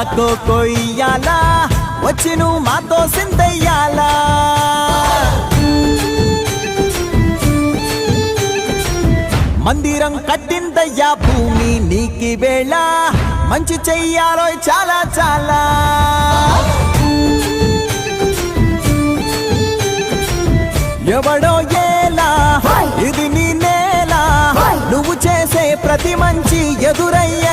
కొయ్యాలా వచ్చి నువ్వు మాతో సిందయ్యాలా మందిరం కట్టిందయ్యా భూమి నీకి వేళ మంచి చెయ్యాలో చాలా చాలా ఎవడో ఏలా ఇది నీ నేల నువ్వు చేసే ప్రతి మంచి ఎదురయ్య